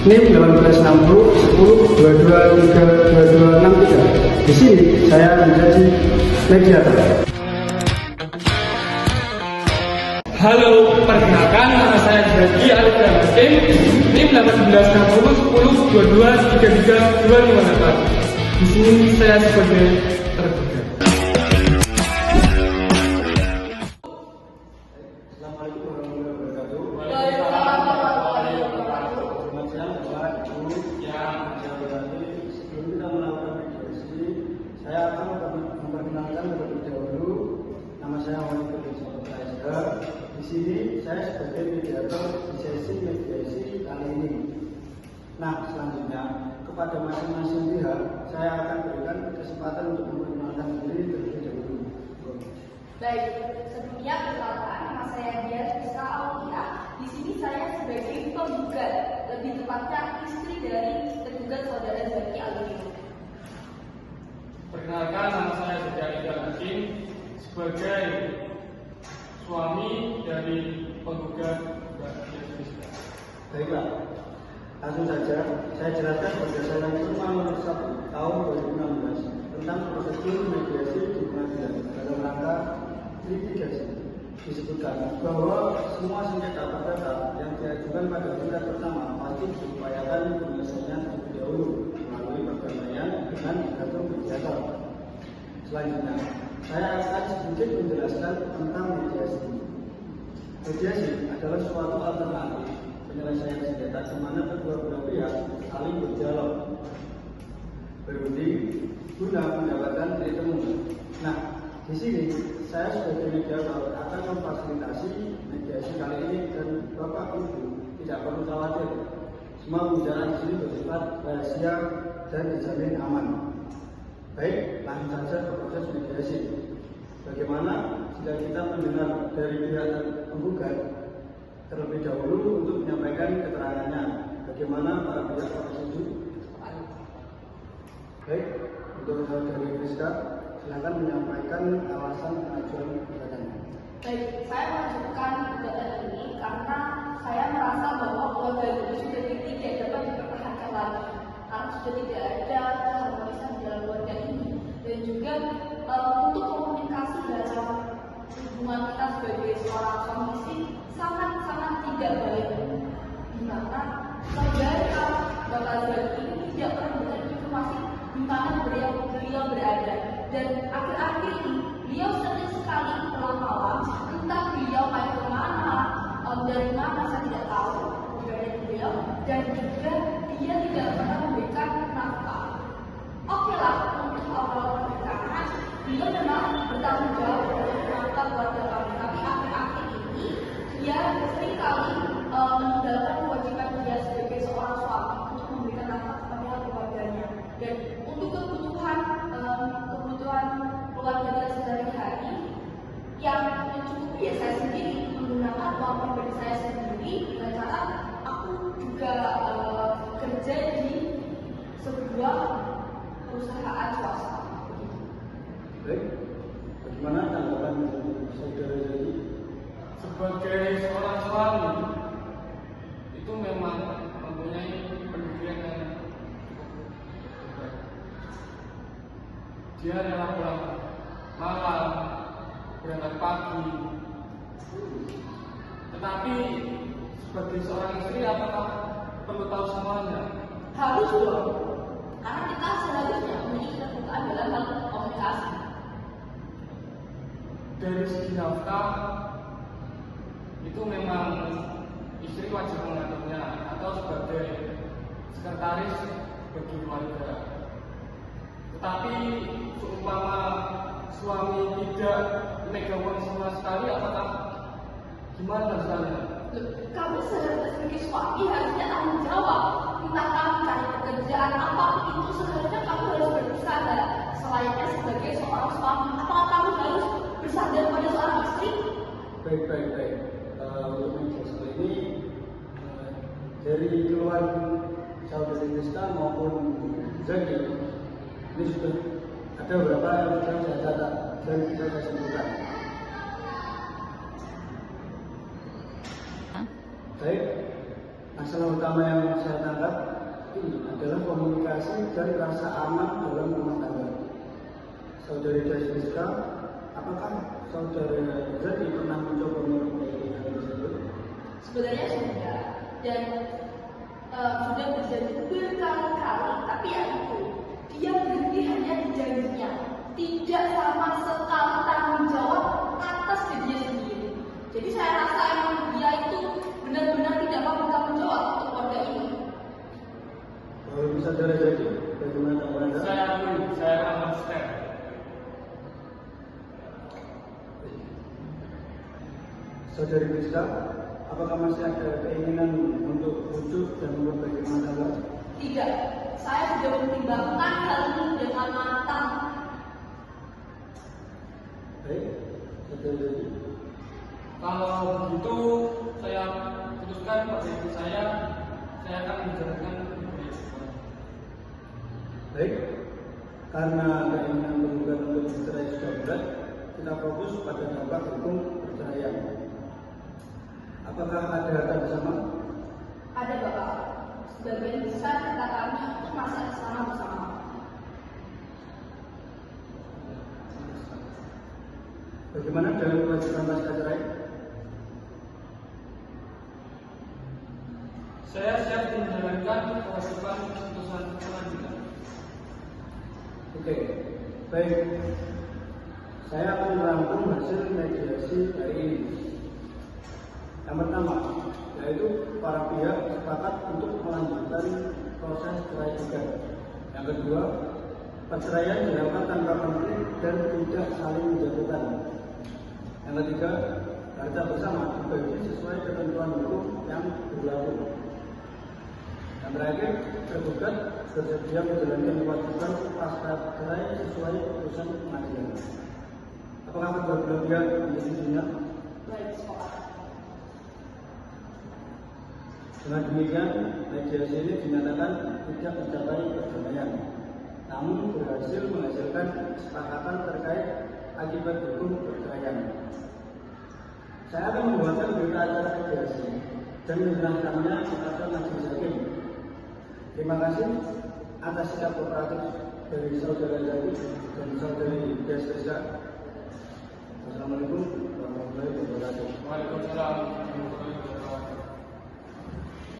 NIM 1860 10 22 3 22 63. Di sini saya menjadi mediator. Halo, perkenalkan nama saya Zaki Alifan Hakim, NIM 1860 10 22 33 258. Di sini saya sebagai tergugat. Assalamualaikum warahmatullahi wabarakatuh. Selamat siang Bapak, Ibu yang menjawab. Sebelum kita melakukan mediasi, saya akan memperkenalkan terlebih dahulu. Nama saya Wali Kurniawan. Di sini saya sebagai mediator di sesi mediasi kali ini. Nah, selanjutnya kepada masing-masing pihak saya akan berikan kesempatan untuk memperkenalkan diri terlebih dahulu. Baik, sebelumnya perkenalkan nama saya Dian Rizka Aulia. Di sini saya sebagai penggugat, lebih tepatnya istri dari tergugat saudara Zaki Alifan. Perkenalkan nama saya Zaki Alifan Hakim sebagai suami dari penggugat Mbak Dian Rizka. Baiklah, langsung saja saya jelaskan berdasarkan Perma Nomor 1 Tahun 2016 tentang prosedur mediasi di pengadilan dalam rangka litigasi. Disebutkan bahwa semua sengketa perdata yang diajukan pada tingkat pertama pasti diupayakan penyelesaiannya terlebih dahulu melalui perdamaian dengan bergantung mediator. Selanjutnya, saya akan sedikit menjelaskan tentang mediasi. Mediasi adalah suatu alternatif penyelesaian sengketa di mana kedua belah pihak saling berdialog, berunding guna mendapatkan titik temu. Nah, di sini saya sebagai mediator akan memfasilitasi mediasi kali ini dan Bapak Ibu tidak perlu khawatir. Semua pembicaraan di sini bersifat rahasia dan dijamin aman. Baik, langsung saja ke proses mediasi. Bagaimana jika kita mendengar dari pihak penggugat terlebih dahulu untuk menyampaikan keterangannya? Bagaimana para pihak setuju? Baik, untuk saudari Rizka, silakan menyampaikan alasan pengajuan gugatannya. Baik, saya mengajukan gugatan ini karena saya merasa bahwa keluarga ini sudah tidak dapat dipertahankan lagi karena sudah tidak ada keharmonisan dalam keluarga ini dan juga untuk komunikasi dalam hubungan kita sebagai seorang suami istri sangat-sangat tidak baik, di mana saudara Bapak Zaki ini tidak pernah memberikan informasi di mana beliau berada, dan akhir-akhir ini beliau sering sekali pulang malam, entah beliau main kemana, dari mana saya tidak tahu keberadaan beliau, dan juga dia tidak pernah memberikan nafkah. Oke lah, untuk awal pernikahan beliau memang bertanggung jawab dari nafkah keluarga kami, tapi akhir-akhir ini dia seringkali meninggalkan kewajiban dia sebagai seorang suami untuk memberikan nafkah kepada keluarganya, dan untuk kebutuhan keluarga sehari-hari yang mencukupi ya saya sendiri menggunakan uang pribadi saya sendiri dengan cara aku juga kerja di sebuah perusahaan swasta. Baik, bagaimana tanggapan saudara Zaki? Sebagai seorang suami itu memang mempunyai pendidikan yang cukup baik. Dia rela pulang malam, berangkat pagi. Tetapi sebagai seorang istri apakah perlu tahu semuanya? Harus dong, karena kita seharusnya memiliki keterbukaan dalam hal komunikasi. Dari segi nafkah itu memang istri wajib mengaturnya atau sebagai sekretaris bagi keluarga. Tetapi seumpama suami tidak memegang uang sama sekali, apakah gimana misalnya? Kamu sebagai suami harusnya tanggung jawab. Entah kamu cari pekerjaan apa itu, seharusnya kamu harus bersandar selayaknya sebagai seorang suami. Apakah kamu harus bersandar pada seorang istri? Baik. Untuk mediasi kali ini dari keluhan saudari Rizka maupun Zaki, ini sudah ada beberapa yang sudah saya catat dan sudah saya sebutkan. Baik, masalah utama yang saya tangkap komunikasi dan rasa aman dalam rumah tangga. Saudari Rizka, apakah saudara Zaki pernah mencoba memperbaiki hal tersebut? Sebenarnya sudah, dan sudah terjadi berkali-kali, tapi ya itu dia berhenti hanya di janjinya, tidak sama sekali tanggung jawab atas dirinya sendiri. Jadi saya rasa emang dia itu benar-benar tidak mau bertanggung jawab untuk keluarga ini. Kalau bisa saudara Zaki, bagaimana tanggapan Anda? Saya akui, saya akan step. Saudari Rizka, apakah masih ada keinginan untuk rujuk dan memperbaiki rumah tangga? Tidak, saya sudah mempertimbangkan hal ini dengan matang. Baik, saudari Zaki. Kalau begitu saya putuskan pada ibu saya akan menjalankan pernikahan. Baik, karena keinginan penggugat untuk bercerai sudah berat, kita fokus pada dampak hukum perceraian. Apakah ada harta bersama? Ada Bapak, sebagian besar harta kami itu masa asrama bersama. Bagaimana dengan kewajiban pasca cerai? Saya siap menjalankan kewajiban putusan pengadilan. Oke, baik. Saya akan merangkum hasil mediasi hari ini. Yang pertama, yaitu para pihak sepakat untuk melanjutkan proses cerai gugat. Yang kedua, perceraian dilakukan tanpa konflik dan tidak saling menjatuhkan. Yang ketiga, harta bersama dibagi sesuai ketentuan hukum yang berlaku. Yang terakhir, tergugat bersedia menjalankan kewajiban pasca cerai sesuai putusan pengadilan. Apakah kedua-dua pihak menyetujuinya? Baik, sepakat. Dengan demikian, mediasi ini dinyatakan tidak mencapai perdamaian, namun berhasil menghasilkan kesepakatan terkait akibat hukum perceraian. Saya akan membuatkan berita acara mediasi dan menyerahkannya kepada majelis hakim. Terima kasih atas sikap kooperatif dari saudara Zaki dan saudari Rizka. Assalamualaikum